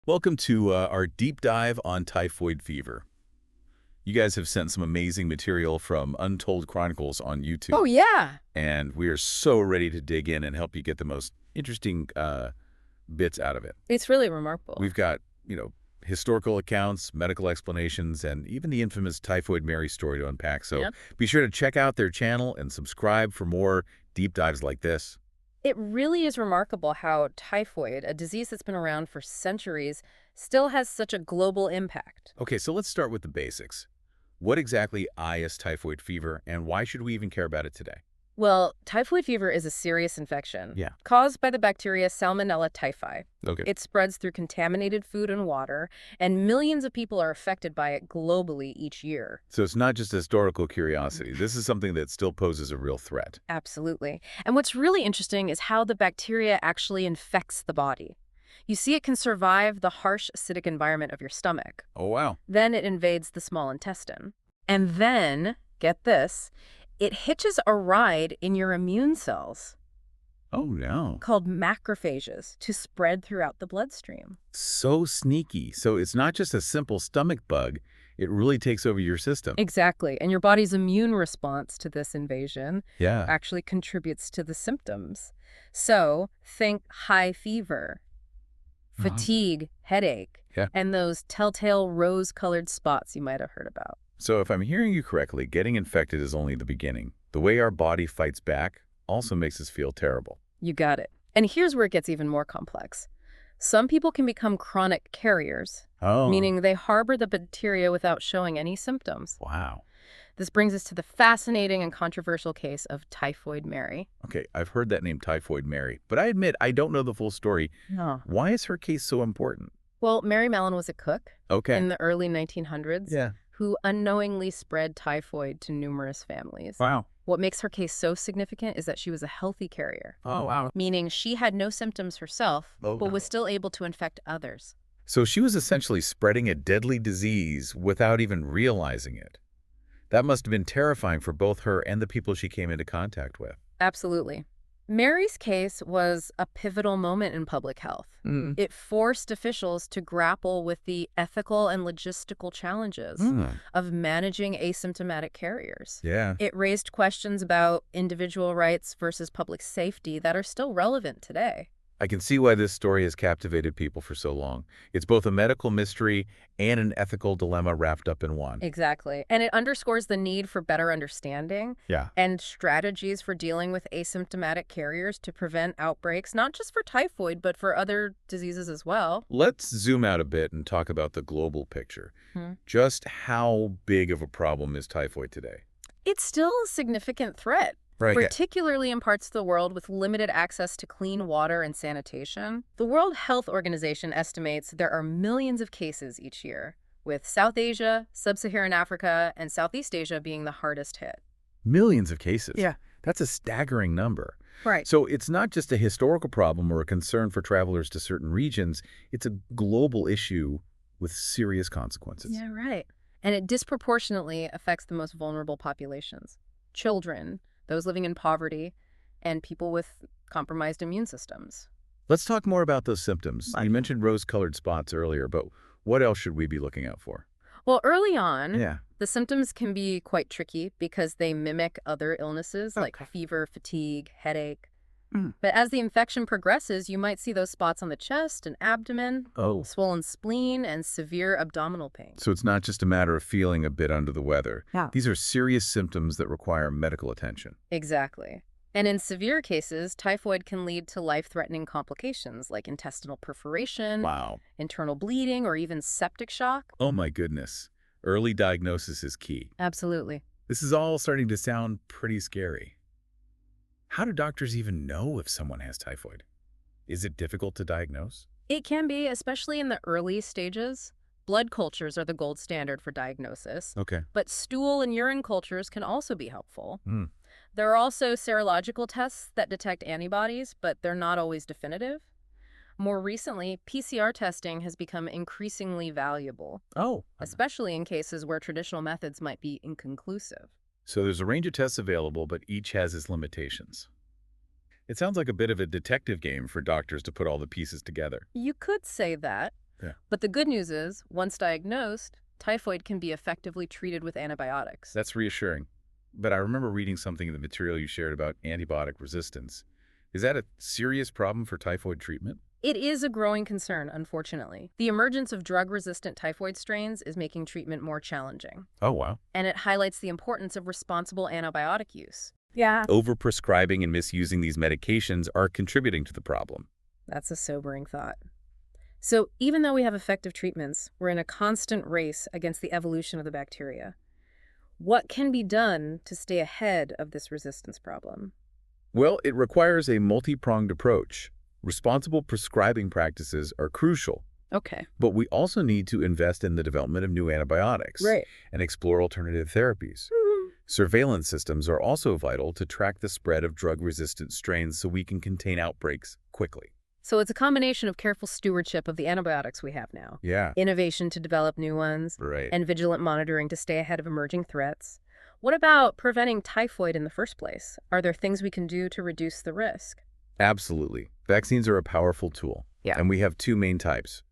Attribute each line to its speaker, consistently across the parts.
Speaker 1: Welcome to our deep dive on typhoid fever. You guys have sent some amazing material from Untold Chronicles on
Speaker 2: Oh,
Speaker 1: YouTube,
Speaker 2: yeah.
Speaker 1: and we are so ready to dig in and help you get the most interesting bits out of it.
Speaker 2: It's really remarkable.
Speaker 1: We've got, historical accounts, medical explanations, and even the infamous Typhoid Mary story to unpack. So
Speaker 2: Yep.
Speaker 1: be sure to check out their channel and subscribe for more deep dives like this.
Speaker 2: It really is remarkable how typhoid, a disease that's been around for centuries, still has such a global impact.
Speaker 1: Okay, so let's start with the basics. What exactly is typhoid fever, and why should we even care about it today?
Speaker 2: Well, typhoid fever is a serious infection
Speaker 1: Yeah.
Speaker 2: caused by the bacteria Salmonella typhi.
Speaker 1: Okay.
Speaker 2: It spreads through contaminated food and water, and millions of people are affected by it globally each year.
Speaker 1: So it's not just historical curiosity. This is something that still poses a real threat.
Speaker 2: Absolutely. And what's really interesting is how the bacteria actually infects the body. You see, it can survive the harsh acidic environment of your stomach.
Speaker 1: Oh, wow.
Speaker 2: Then it invades the small intestine. And then, get this, it hitches a ride in your immune cells,
Speaker 1: Oh, no.
Speaker 2: called macrophages, to spread throughout the bloodstream.
Speaker 1: So sneaky. So it's not just a simple stomach bug. It really takes over your system.
Speaker 2: Exactly. And your body's immune response to this invasion
Speaker 1: Yeah.
Speaker 2: actually contributes to the symptoms. So think high fever, fatigue, headache,
Speaker 1: Yeah.
Speaker 2: and those telltale rose-colored spots you might have heard about.
Speaker 1: So if I'm hearing you correctly, getting infected is only the beginning. The way our body fights back also makes us feel terrible.
Speaker 2: You got it. And here's where it gets even more complex. Some people can become chronic carriers,
Speaker 1: Oh.
Speaker 2: meaning they harbor the bacteria without showing any symptoms.
Speaker 1: Wow.
Speaker 2: This brings us to the fascinating and controversial case of Typhoid Mary.
Speaker 1: Okay, I've heard that name Typhoid Mary, but I admit I don't know the full story.
Speaker 2: No.
Speaker 1: Why is her case so important?
Speaker 2: Well, Mary Mallon was a cook
Speaker 1: Okay.
Speaker 2: in the early 1900s
Speaker 1: Yeah.
Speaker 2: who unknowingly spread typhoid to numerous families.
Speaker 1: Wow.
Speaker 2: What makes her case so significant is that she was a healthy carrier,
Speaker 1: Oh, wow.
Speaker 2: meaning she had no symptoms herself,
Speaker 1: Oh,
Speaker 2: but
Speaker 1: no.
Speaker 2: was still able to infect others.
Speaker 1: So she was essentially spreading a deadly disease without even realizing it. That must have been terrifying for both her and the people she came into contact with.
Speaker 2: Absolutely. Mary's case was a pivotal moment in public health.
Speaker 1: Mm.
Speaker 2: It forced officials to grapple with the ethical and logistical challenges of managing asymptomatic carriers.
Speaker 1: Yeah.
Speaker 2: It raised questions about individual rights versus public safety that are still relevant today.
Speaker 1: I can see why this story has captivated people for so long. It's both a medical mystery and an ethical dilemma wrapped up in one.
Speaker 2: Exactly. And it underscores the need for better understanding
Speaker 1: Yeah.
Speaker 2: and strategies for dealing with asymptomatic carriers to prevent outbreaks, not just for typhoid, but for other diseases as well.
Speaker 1: Let's zoom out a bit and talk about the global picture.
Speaker 2: Hmm.
Speaker 1: Just how big of a problem is typhoid today?
Speaker 2: It's still a significant threat,
Speaker 1: Right.
Speaker 2: particularly in parts of the world with limited access to clean water and sanitation. The World Health Organization estimates there are millions of cases each year, with South Asia, Sub-Saharan Africa, and Southeast Asia being the hardest hit.
Speaker 1: Millions of cases.
Speaker 2: Yeah.
Speaker 1: That's a staggering number.
Speaker 2: Right.
Speaker 1: So it's not just a historical problem or a concern for travelers to certain regions. It's a global issue with serious consequences.
Speaker 2: Yeah, right. And it disproportionately affects the most vulnerable populations: children, those living in poverty, and people with compromised immune systems.
Speaker 1: Let's talk more about those symptoms. You mentioned rose-colored spots earlier, but what else should we be looking out for?
Speaker 2: Well, early on,
Speaker 1: Yeah.
Speaker 2: the symptoms can be quite tricky because they mimic other illnesses like
Speaker 1: Okay.
Speaker 2: fever, fatigue, headache.
Speaker 1: Mm.
Speaker 2: But as the infection progresses, you might see those spots on the chest and abdomen,
Speaker 1: Oh.
Speaker 2: swollen spleen, and severe abdominal pain.
Speaker 1: So it's not just a matter of feeling a bit under the weather.
Speaker 2: Yeah.
Speaker 1: These are serious symptoms that require medical attention.
Speaker 2: Exactly. And in severe cases, typhoid can lead to life-threatening complications like intestinal perforation,
Speaker 1: Wow.
Speaker 2: internal bleeding, or even septic shock.
Speaker 1: Oh my goodness. Early diagnosis is key.
Speaker 2: Absolutely.
Speaker 1: This is all starting to sound pretty scary. How do doctors even know if someone has typhoid? Is it difficult to diagnose?
Speaker 2: It can be, especially in the early stages. Blood cultures are the gold standard for diagnosis,
Speaker 1: Okay.
Speaker 2: but stool and urine cultures can also be helpful.
Speaker 1: Hmm.
Speaker 2: There are also serological tests that detect antibodies, but they're not always definitive. More recently, PCR testing has become increasingly valuable,
Speaker 1: Oh.
Speaker 2: especially in cases where traditional methods might be inconclusive.
Speaker 1: So there's a range of tests available, but each has its limitations. It sounds like a bit of a detective game for doctors to put all the pieces together.
Speaker 2: You could say that.
Speaker 1: Yeah.
Speaker 2: But the good news is, once diagnosed, typhoid can be effectively treated with antibiotics.
Speaker 1: That's reassuring. But I remember reading something in the material you shared about antibiotic resistance. Is that a serious problem for typhoid treatment?
Speaker 2: It is a growing concern, unfortunately. The emergence of drug-resistant typhoid strains is making treatment more challenging,
Speaker 1: Oh, wow.
Speaker 2: and it highlights the importance of responsible antibiotic use.
Speaker 1: Overprescribing and misusing these medications are contributing to the problem.
Speaker 2: That's a sobering thought. So even though we have effective treatments, we're in a constant race against the evolution of the bacteria. What can be done to stay ahead of this resistance problem?
Speaker 1: Well, it requires a multi-pronged approach. Responsible prescribing practices are crucial,
Speaker 2: Okay.
Speaker 1: but we also need to invest in the development of new antibiotics
Speaker 2: Right.
Speaker 1: and explore alternative therapies. Surveillance systems are also vital to track the spread of drug-resistant strains so we can contain outbreaks quickly.
Speaker 2: So it's a combination of careful stewardship of the antibiotics we have now,
Speaker 1: Yeah,
Speaker 2: innovation to develop new ones,
Speaker 1: right.
Speaker 2: and vigilant monitoring to stay ahead of emerging threats. What about preventing typhoid in the first place? Are there things we can do to reduce the risk?
Speaker 1: Absolutely. Vaccines are a powerful tool.
Speaker 2: Yeah.
Speaker 1: And we have two main types.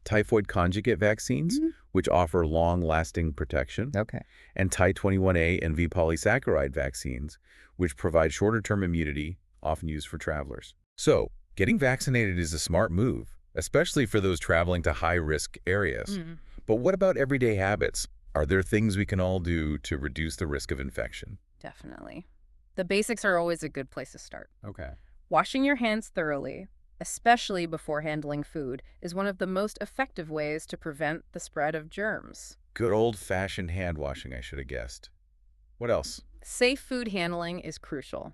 Speaker 1: Typhoid conjugate vaccines, which offer long-lasting protection,
Speaker 2: Okay.
Speaker 1: and Ty21A and V polysaccharide vaccines, which provide shorter-term immunity, often used for travelers. So, getting vaccinated is a smart move, especially for those traveling to high-risk areas. But what about everyday habits? Are there things we can all do to reduce the risk of infection?
Speaker 2: Definitely. The basics are always a good place to start.
Speaker 1: Okay.
Speaker 2: Washing your hands thoroughly, especially before handling food, is one of the most effective ways to prevent the spread of germs.
Speaker 1: Good old-fashioned hand washing, I should have guessed. What else?
Speaker 2: Safe food handling is crucial.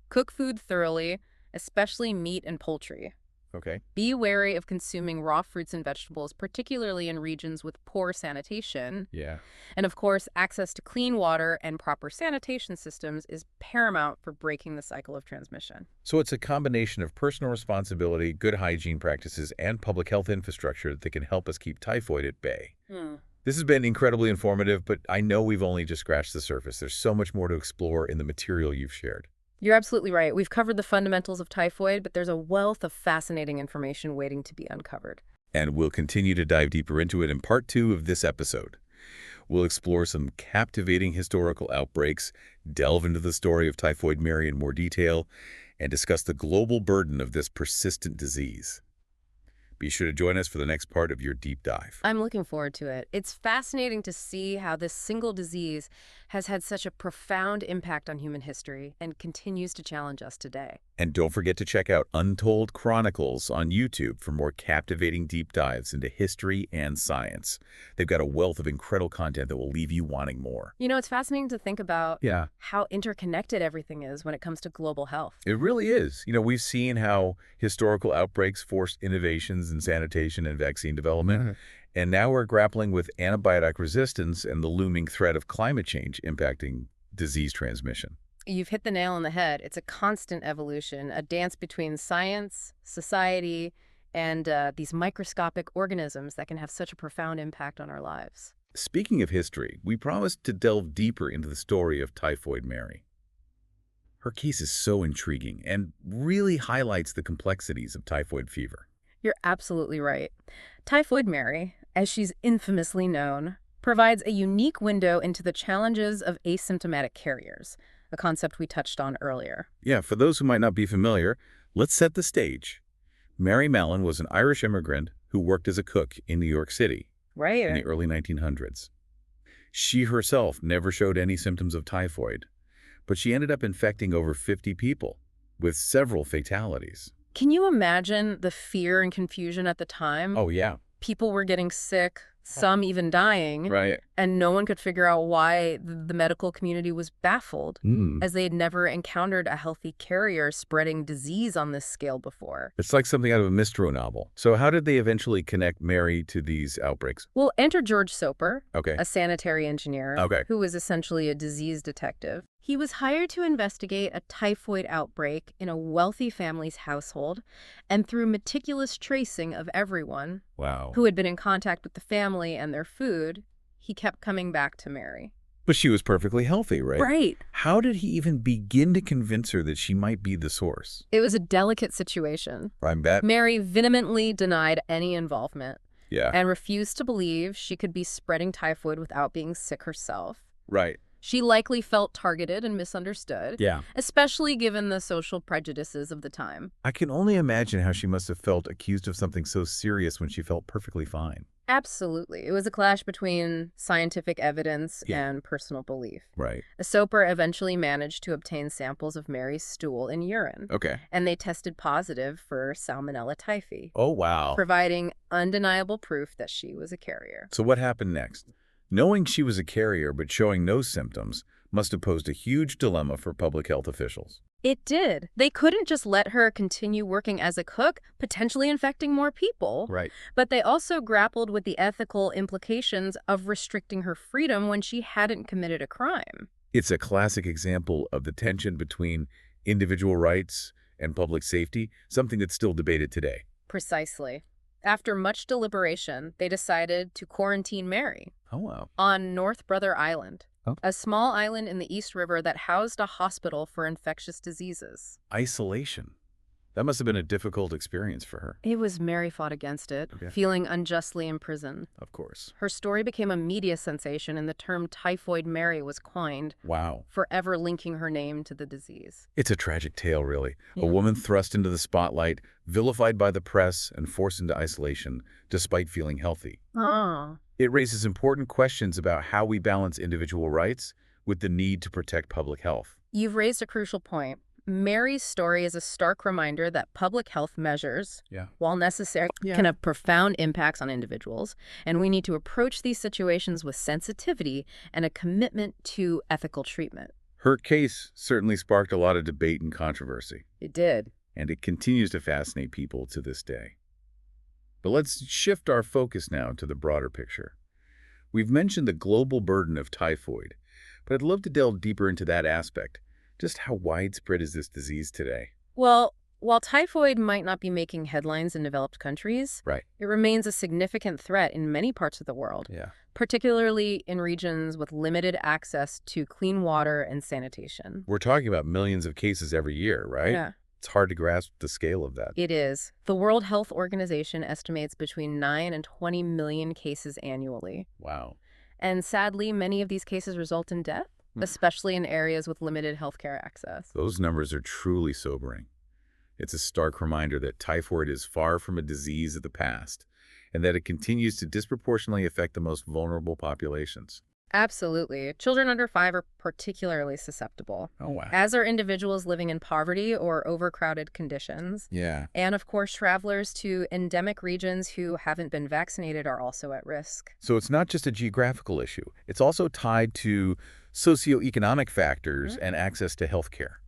Speaker 2: Cook food thoroughly, especially meat and poultry.
Speaker 1: Okay.
Speaker 2: Be wary of consuming raw fruits and vegetables, particularly in regions with poor sanitation.
Speaker 1: Yeah.
Speaker 2: And of course, access to clean water and proper sanitation systems is paramount for breaking the cycle of transmission.
Speaker 1: So it's a combination of personal responsibility, good hygiene practices, and public health infrastructure that can help us keep typhoid at bay. This has been incredibly informative, but I know we've only just scratched the surface. There's so much more to explore in the material you've shared.
Speaker 2: You're absolutely right. We've covered the fundamentals of typhoid, but there's a wealth of fascinating information waiting to be uncovered.
Speaker 1: And we'll continue to dive deeper into it in part 2 of this episode. We'll explore some captivating historical outbreaks, delve into the story of Typhoid Mary in more detail, and discuss the global burden of this persistent disease. Be sure to join us for the next part of your deep dive.
Speaker 2: I'm looking forward to it. It's fascinating to see how this single disease has had such a profound impact on human history and continues to challenge us today.
Speaker 1: And don't forget to check out Untold Chronicles on YouTube for more captivating deep dives into history and science. They've got a wealth of incredible content that will leave you wanting more.
Speaker 2: You know, it's fascinating to think about
Speaker 1: Yeah.
Speaker 2: how interconnected everything is when it comes to global health.
Speaker 1: It really is. We've seen how historical outbreaks forced innovations in sanitation and vaccine development. And now we're grappling with antibiotic resistance and the looming threat of climate change impacting disease transmission.
Speaker 2: You've hit the nail on the head. It's a constant evolution, a dance between science, society, and these microscopic organisms that can have such a profound impact on our lives.
Speaker 1: Speaking of history, we promised to delve deeper into the story of Typhoid Mary. Her case is so intriguing and really highlights the complexities of typhoid fever.
Speaker 2: You're absolutely right. Typhoid Mary, as she's infamously known, provides a unique window into the challenges of asymptomatic carriers, a concept we touched on earlier.
Speaker 1: Yeah, for those who might not be familiar, let's set the stage. Mary Mallon was an Irish immigrant who worked as a cook in New York City in the early 1900s. She herself never showed any symptoms of typhoid, but she ended up infecting over 50 people, with several fatalities.
Speaker 2: Can you imagine the fear and confusion at the time?
Speaker 1: Oh, yeah.
Speaker 2: People were getting sick, some even dying,
Speaker 1: Right.
Speaker 2: and no one could figure out why the medical community was baffled, as they had never encountered a healthy carrier spreading disease on this scale before.
Speaker 1: It's like something out of a mystery novel. So how did they eventually connect Mary to these outbreaks?
Speaker 2: Well, enter George Soper,
Speaker 1: Okay.
Speaker 2: a sanitary engineer who was essentially a disease detective. He was hired to investigate a typhoid outbreak in a wealthy family's household, and through meticulous tracing of everyone
Speaker 1: Wow.
Speaker 2: who had been in contact with the family and their food, he kept coming back to Mary.
Speaker 1: But she was perfectly healthy, right?
Speaker 2: Right.
Speaker 1: How did he even begin to convince her that she might be the source?
Speaker 2: It was a delicate situation.
Speaker 1: I bet.
Speaker 2: Mary vehemently denied any involvement.
Speaker 1: Yeah.
Speaker 2: and refused to believe she could be spreading typhoid without being sick herself.
Speaker 1: Right.
Speaker 2: She likely felt targeted and misunderstood,
Speaker 1: Yeah.
Speaker 2: especially given the social prejudices of the time.
Speaker 1: I can only imagine how she must have felt accused of something so serious when she felt perfectly fine.
Speaker 2: Absolutely. It was a clash between scientific evidence
Speaker 1: Yeah.
Speaker 2: and personal belief.
Speaker 1: Right.
Speaker 2: A soaper eventually managed to obtain samples of Mary's stool and urine,
Speaker 1: Okay.
Speaker 2: and they tested positive for Salmonella typhi,
Speaker 1: Oh, wow.
Speaker 2: providing undeniable proof that she was a carrier.
Speaker 1: So what happened next? Knowing she was a carrier but showing no symptoms must have posed a huge dilemma for public health officials.
Speaker 2: It did. They couldn't just let her continue working as a cook, potentially infecting more people.
Speaker 1: Right.
Speaker 2: But they also grappled with the ethical implications of restricting her freedom when she hadn't committed a crime.
Speaker 1: It's a classic example of the tension between individual rights and public safety, something that's still debated today.
Speaker 2: Precisely. After much deliberation, they decided to quarantine Mary
Speaker 1: Oh, wow.
Speaker 2: on North Brother Island,
Speaker 1: Oh.
Speaker 2: a small island in the East River that housed a hospital for infectious diseases.
Speaker 1: Isolation. That must have been a difficult experience for her.
Speaker 2: It was Mary fought against it,
Speaker 1: Okay.
Speaker 2: feeling unjustly imprisoned.
Speaker 1: Of course.
Speaker 2: Her story became a media sensation, and the term Typhoid Mary was coined,
Speaker 1: Wow.
Speaker 2: forever linking her name to the disease.
Speaker 1: It's a tragic tale, really.
Speaker 2: Yeah.
Speaker 1: A woman thrust into the spotlight, vilified by the press, and forced into isolation, despite feeling healthy.
Speaker 2: Oh.
Speaker 1: It raises important questions about how we balance individual rights with the need to protect public health.
Speaker 2: You've raised a crucial point. Mary's story is a stark reminder that public health measures,
Speaker 1: Yeah.
Speaker 2: while necessary, can have profound impacts on individuals, and we need to approach these situations with sensitivity and a commitment to ethical treatment.
Speaker 1: Her case certainly sparked a lot of debate and controversy,
Speaker 2: It did.
Speaker 1: and it continues to fascinate people to this day. But let's shift our focus now to the broader picture. We've mentioned the global burden of typhoid, but I'd love to delve deeper into that aspect. Just how widespread is this disease today?
Speaker 2: Well, while typhoid might not be making headlines in developed countries,
Speaker 1: Right.
Speaker 2: it remains a significant threat in many parts of the world,
Speaker 1: Yeah.
Speaker 2: particularly in regions with limited access to clean water and sanitation.
Speaker 1: We're talking about millions of cases every year, right?
Speaker 2: Yeah.
Speaker 1: It's hard to grasp the scale of that.
Speaker 2: It is. The World Health Organization estimates between 9 and 20 million cases annually.
Speaker 1: Wow.
Speaker 2: And sadly, many of these cases result in death, especially in areas with limited healthcare access.
Speaker 1: Those numbers are truly sobering. It's a stark reminder that typhoid is far from a disease of the past, and that it continues to disproportionately affect the most vulnerable populations.
Speaker 2: Absolutely. Children under 5 are particularly susceptible,
Speaker 1: Oh, wow.
Speaker 2: as are individuals living in poverty or overcrowded conditions.
Speaker 1: Yeah.
Speaker 2: And of course, travelers to endemic regions who haven't been vaccinated are also at risk.
Speaker 1: So it's not just a geographical issue. It's also tied to socioeconomic factors and access to health care.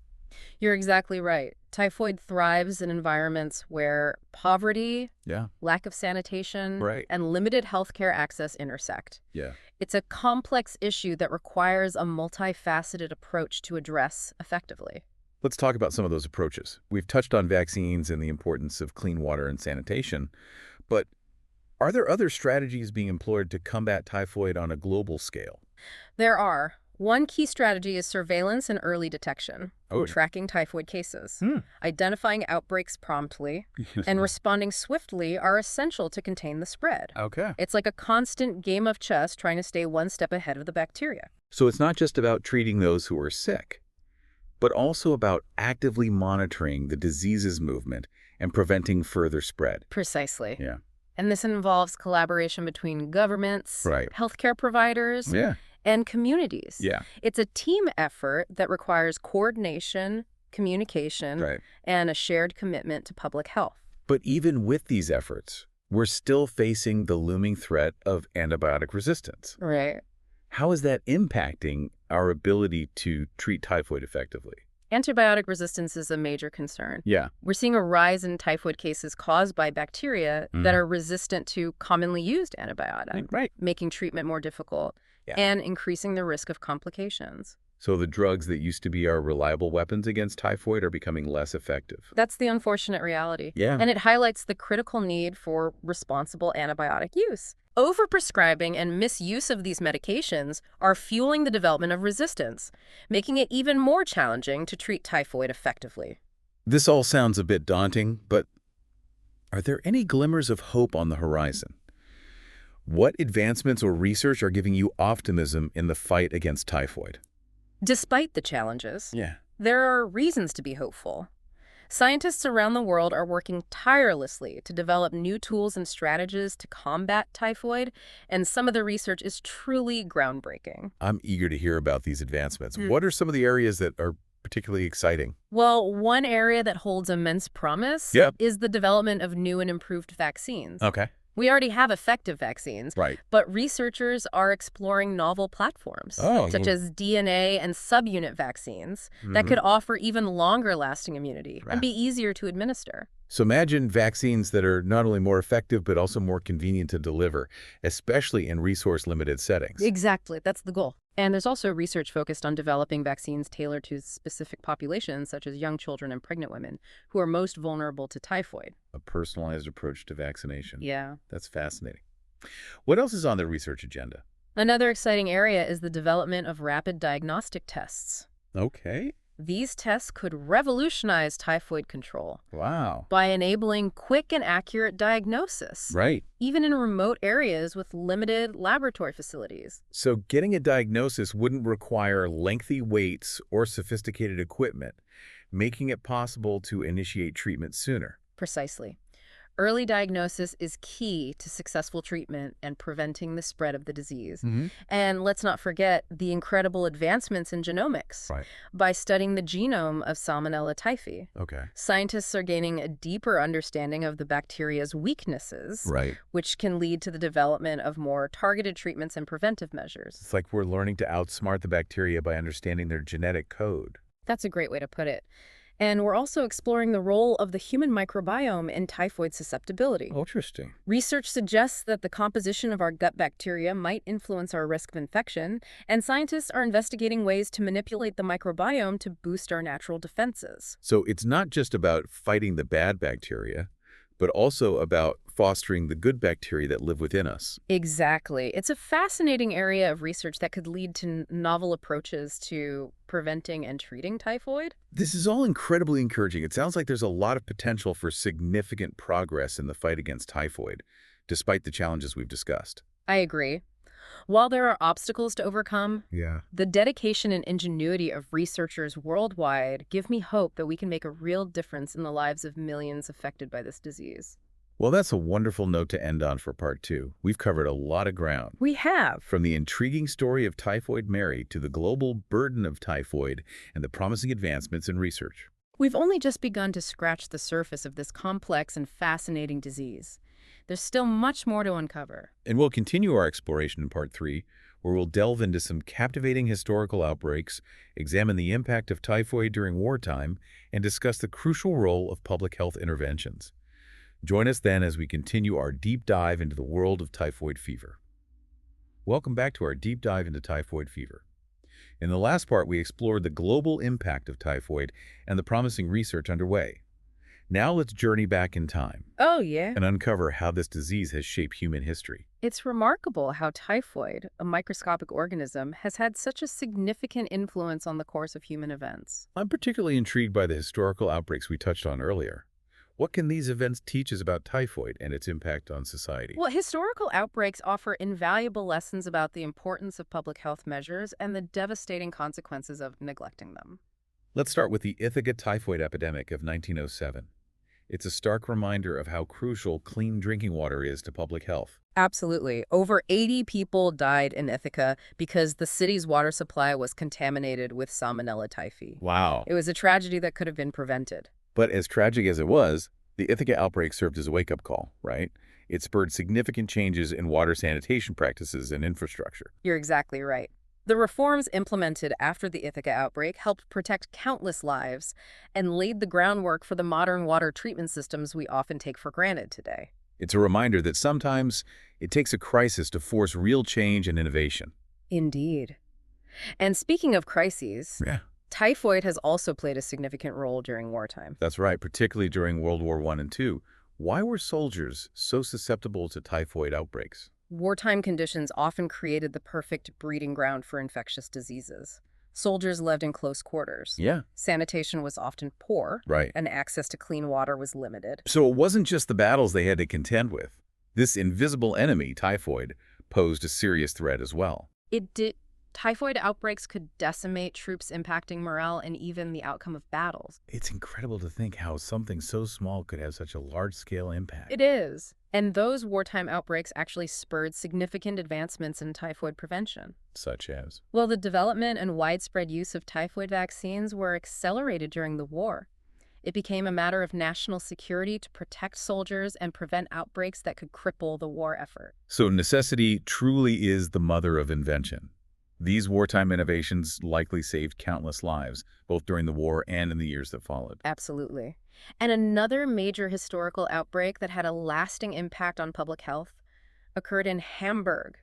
Speaker 2: You're exactly right. Typhoid thrives in environments where poverty,
Speaker 1: Yeah.
Speaker 2: lack of sanitation,
Speaker 1: Right.
Speaker 2: and limited healthcare access intersect.
Speaker 1: Yeah.
Speaker 2: It's a complex issue that requires a multifaceted approach to address effectively.
Speaker 1: Let's talk about some of those approaches. We've touched on vaccines and the importance of clean water and sanitation, but are there other strategies being employed to combat typhoid on a global scale?
Speaker 2: There are. One key strategy is surveillance and early detection, tracking typhoid cases. Identifying outbreaks promptly and responding swiftly are essential to contain the spread.
Speaker 1: Okay.
Speaker 2: It's like a constant game of chess trying to stay one step ahead of the bacteria.
Speaker 1: So it's not just about treating those who are sick, but also about actively monitoring the disease's movement and preventing further spread.
Speaker 2: Precisely.
Speaker 1: Yeah.
Speaker 2: And this involves collaboration between governments,
Speaker 1: Right.
Speaker 2: healthcare providers,
Speaker 1: Yeah.
Speaker 2: and communities.
Speaker 1: Yeah.
Speaker 2: It's a team effort that requires coordination, communication,
Speaker 1: Right.
Speaker 2: and a shared commitment to public health.
Speaker 1: But even with these efforts, we're still facing the looming threat of antibiotic resistance.
Speaker 2: Right.
Speaker 1: How is that impacting our ability to treat typhoid effectively?
Speaker 2: Antibiotic resistance is a major concern.
Speaker 1: Yeah.
Speaker 2: We're seeing a rise in typhoid cases caused by bacteria that are resistant to commonly used antibiotics,
Speaker 1: Right.
Speaker 2: making treatment more difficult and increasing the risk of complications.
Speaker 1: So the drugs that used to be our reliable weapons against typhoid are becoming less effective.
Speaker 2: That's the unfortunate reality.
Speaker 1: Yeah.
Speaker 2: And it highlights the critical need for responsible antibiotic use. Overprescribing and misuse of these medications are fueling the development of resistance, making it even more challenging to treat typhoid effectively.
Speaker 1: This all sounds a bit daunting, but are there any glimmers of hope on the horizon? What advancements or research are giving you optimism in the fight against typhoid?
Speaker 2: Despite the challenges,
Speaker 1: Yeah.
Speaker 2: there are reasons to be hopeful. Scientists around the world are working tirelessly to develop new tools and strategies to combat typhoid, and some of the research is truly groundbreaking.
Speaker 1: I'm eager to hear about these advancements. What are some of the areas that are particularly exciting?
Speaker 2: Well, one area that holds immense promise
Speaker 1: Yeah.
Speaker 2: is the development of new and improved vaccines.
Speaker 1: Okay.
Speaker 2: We already have effective vaccines,
Speaker 1: Right.
Speaker 2: but researchers are exploring novel platforms,
Speaker 1: Oh,
Speaker 2: such as DNA and subunit vaccines, that could offer even longer-lasting immunity and be easier to administer.
Speaker 1: So imagine vaccines that are not only more effective, but also more convenient to deliver, especially in resource-limited settings.
Speaker 2: Exactly, that's the goal. And there's also research focused on developing vaccines tailored to specific populations, such as young children and pregnant women, who are most vulnerable to typhoid.
Speaker 1: A personalized approach to vaccination.
Speaker 2: Yeah.
Speaker 1: That's fascinating. What else is on the research agenda?
Speaker 2: Another exciting area is the development of rapid diagnostic tests.
Speaker 1: Okay.
Speaker 2: These tests could revolutionize typhoid control
Speaker 1: Wow.
Speaker 2: by enabling quick and accurate diagnosis,
Speaker 1: Right.
Speaker 2: even in remote areas with limited laboratory facilities.
Speaker 1: So getting a diagnosis wouldn't require lengthy waits or sophisticated equipment, making it possible to initiate treatment sooner.
Speaker 2: Precisely. Early diagnosis is key to successful treatment and preventing the spread of the disease. And let's not forget the incredible advancements in genomics.
Speaker 1: Right.
Speaker 2: By studying the genome of Salmonella typhi,
Speaker 1: Okay.
Speaker 2: scientists are gaining a deeper understanding of the bacteria's weaknesses,
Speaker 1: Right.
Speaker 2: which can lead to the development of more targeted treatments and preventive measures.
Speaker 1: It's like we're learning to outsmart the bacteria by understanding their genetic code.
Speaker 2: That's a great way to put it. And we're also exploring the role of the human microbiome in typhoid susceptibility.
Speaker 1: Interesting.
Speaker 2: Research suggests that the composition of our gut bacteria might influence our risk of infection, and scientists are investigating ways to manipulate the microbiome to boost our natural defenses.
Speaker 1: So it's not just about fighting the bad bacteria, but also about fostering the good bacteria that live within us.
Speaker 2: Exactly. It's a fascinating area of research that could lead to novel approaches to preventing and treating typhoid.
Speaker 1: This is all incredibly encouraging. It sounds like there's a lot of potential for significant progress in the fight against typhoid, despite the challenges we've discussed.
Speaker 2: I agree. While there are obstacles to overcome,
Speaker 1: Yeah.
Speaker 2: the dedication and ingenuity of researchers worldwide give me hope that we can make a real difference in the lives of millions affected by this disease.
Speaker 1: Well, that's a wonderful note to end on for part 2. We've covered a lot of ground.
Speaker 2: We have.
Speaker 1: From the intriguing story of Typhoid Mary to the global burden of typhoid and the promising advancements in research.
Speaker 2: We've only just begun to scratch the surface of this complex and fascinating disease. There's still much more to uncover.
Speaker 1: And we'll continue our exploration in part 3, where we'll delve into some captivating historical outbreaks, examine the impact of typhoid during wartime, and discuss the crucial role of public health interventions. Join us then as we continue our deep dive into the world of typhoid fever. Welcome back to our deep dive into typhoid fever. In the last part, we explored the global impact of typhoid and the promising research underway. Now let's journey back in time
Speaker 2: Oh, yeah.
Speaker 1: and uncover how this disease has shaped human history.
Speaker 2: It's remarkable how typhoid, a microscopic organism, has had such a significant influence on the course of human events.
Speaker 1: I'm particularly intrigued by the historical outbreaks we touched on earlier. What can these events teach us about typhoid and its impact on society?
Speaker 2: Well, historical outbreaks offer invaluable lessons about the importance of public health measures and the devastating consequences of neglecting them.
Speaker 1: Let's start with the Ithaca typhoid epidemic of 1907. It's a stark reminder of how crucial clean drinking water is to public health.
Speaker 2: Absolutely. Over 80 people died in Ithaca because the city's water supply was contaminated with Salmonella typhi.
Speaker 1: Wow.
Speaker 2: It was a tragedy that could have been prevented.
Speaker 1: But as tragic as it was, the Ithaca outbreak served as a wake-up call, right? It spurred significant changes in water sanitation practices and infrastructure.
Speaker 2: You're exactly right. The reforms implemented after the Ithaca outbreak helped protect countless lives and laid the groundwork for the modern water treatment systems we often take for granted today.
Speaker 1: It's a reminder that sometimes it takes a crisis to force real change and innovation.
Speaker 2: Indeed. And speaking of crises,
Speaker 1: Yeah.
Speaker 2: typhoid has also played a significant role during wartime.
Speaker 1: That's right, particularly during World War I and II. Why were soldiers so susceptible to typhoid outbreaks?
Speaker 2: Wartime conditions often created the perfect breeding ground for infectious diseases. Soldiers lived in close quarters.
Speaker 1: Yeah.
Speaker 2: Sanitation was often poor,
Speaker 1: Right.
Speaker 2: and access to clean water was limited.
Speaker 1: So it wasn't just the battles they had to contend with. This invisible enemy, typhoid, posed a serious threat as well.
Speaker 2: It did. Typhoid outbreaks could decimate troops, impacting morale and even the outcome of battles.
Speaker 1: It's incredible to think how something so small could have such a large-scale impact.
Speaker 2: It is. And those wartime outbreaks actually spurred significant advancements in typhoid prevention.
Speaker 1: Such as?
Speaker 2: Well, the development and widespread use of typhoid vaccines were accelerated during the war. It became a matter of national security to protect soldiers and prevent outbreaks that could cripple the war effort.
Speaker 1: So necessity truly is the mother of invention. These wartime innovations likely saved countless lives, both during the war and in the years that followed.
Speaker 2: Absolutely. And another major historical outbreak that had a lasting impact on public health occurred in Hamburg,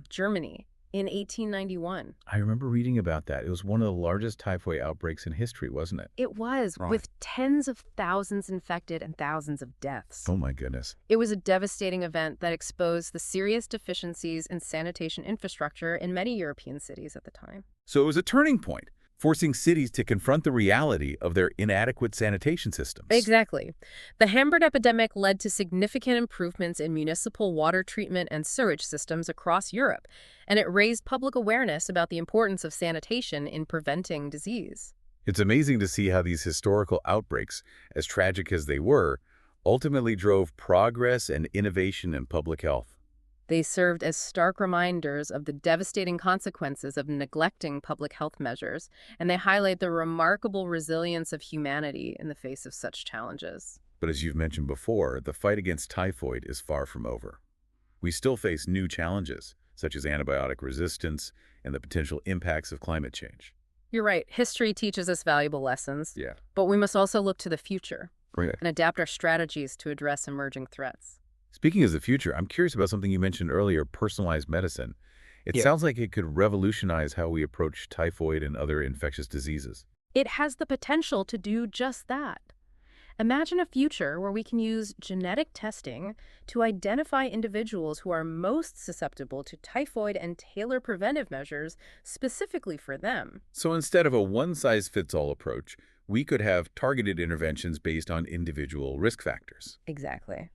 Speaker 2: Germany, in 1891.
Speaker 1: I remember reading about that. It was one of the largest typhoid outbreaks in history, wasn't it?
Speaker 2: It was,
Speaker 1: Right.
Speaker 2: with tens of thousands infected and thousands of deaths.
Speaker 1: Oh my goodness.
Speaker 2: It was a devastating event that exposed the serious deficiencies in sanitation infrastructure in many European cities at the time.
Speaker 1: So it was a turning point, forcing cities to confront the reality of their inadequate sanitation systems.
Speaker 2: Exactly. The Hamburg epidemic led to significant improvements in municipal water treatment and sewage systems across Europe, and it raised public awareness about the importance of sanitation in preventing disease.
Speaker 1: It's amazing to see how these historical outbreaks, as tragic as they were, ultimately drove progress and innovation in public health.
Speaker 2: They served as stark reminders of the devastating consequences of neglecting public health measures, and they highlight the remarkable resilience of humanity in the face of such challenges.
Speaker 1: But as you've mentioned before, the fight against typhoid is far from over. We still face new challenges, such as antibiotic resistance and the potential impacts of climate change.
Speaker 2: You're right, history teaches us valuable lessons,
Speaker 1: Yeah.
Speaker 2: but we must also look to the future
Speaker 1: Right.
Speaker 2: and adapt our strategies to address emerging threats.
Speaker 1: Speaking of the future, I'm curious about something you mentioned earlier, personalized medicine. It
Speaker 2: Yeah.
Speaker 1: sounds like it could revolutionize how we approach typhoid and other infectious diseases.
Speaker 2: It has the potential to do just that. Imagine a future where we can use genetic testing to identify individuals who are most susceptible to typhoid and tailor preventive measures specifically for them.
Speaker 1: So instead of a one-size-fits-all approach, we could have targeted interventions based on individual risk factors.
Speaker 2: Exactly.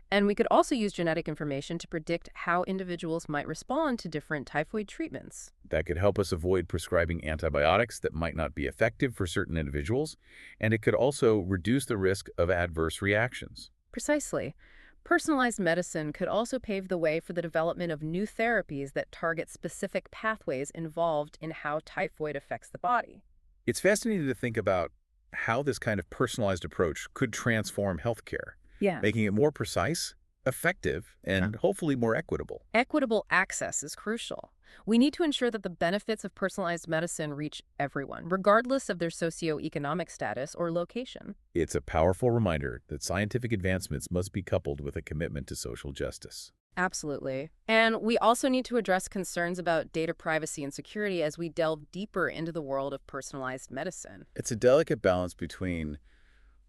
Speaker 2: And we could also use genetic information to predict how individuals might respond to different typhoid treatments.
Speaker 1: That could help us avoid prescribing antibiotics that might not be effective for certain individuals, and it could also reduce the risk of adverse reactions.
Speaker 2: Precisely. Personalized medicine could also pave the way for the development of new therapies that target specific pathways involved in how typhoid affects the body.
Speaker 1: It's fascinating to think about how this kind of personalized approach could transform healthcare,
Speaker 2: Yeah.
Speaker 1: making it more precise, effective, and hopefully more equitable.
Speaker 2: Equitable access is crucial. We need to ensure that the benefits of personalized medicine reach everyone, regardless of their socioeconomic status or location.
Speaker 1: It's a powerful reminder that scientific advancements must be coupled with a commitment to social justice.
Speaker 2: Absolutely. And we also need to address concerns about data privacy and security as we delve deeper into the world of personalized medicine.
Speaker 1: It's a delicate balance between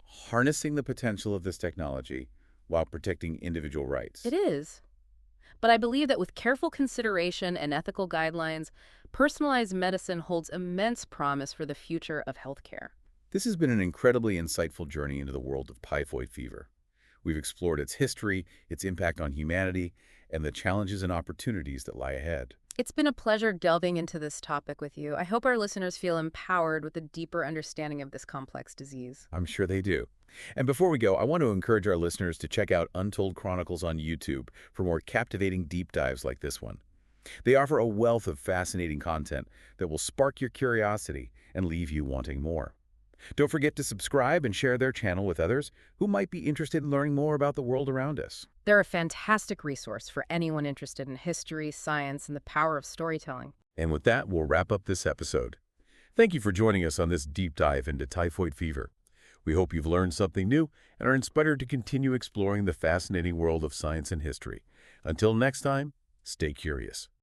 Speaker 1: harnessing the potential of this technology while protecting individual rights.
Speaker 2: It is. But I believe that with careful consideration and ethical guidelines, personalized medicine holds immense promise for the future of healthcare.
Speaker 1: This has been an incredibly insightful journey into the world of typhoid fever. We've explored its history, its impact on humanity, and the challenges and opportunities that lie ahead.
Speaker 2: It's been a pleasure delving into this topic with you. I hope our listeners feel empowered with a deeper understanding of this complex disease.
Speaker 1: I'm sure they do. And before we go, I want to encourage our listeners to check out Untold Chronicles on YouTube for more captivating deep dives like this one. They offer a wealth of fascinating content that will spark your curiosity and leave you wanting more. Don't forget to subscribe and share their channel with others who might be interested in learning more about the world around us.
Speaker 2: They're a fantastic resource for anyone interested in history, science, and the power of storytelling.
Speaker 1: And with that, we'll wrap up this episode. Thank you for joining us on this deep dive into typhoid fever. We hope you've learned something new and are inspired to continue exploring the fascinating world of science and history. Until next time, stay curious.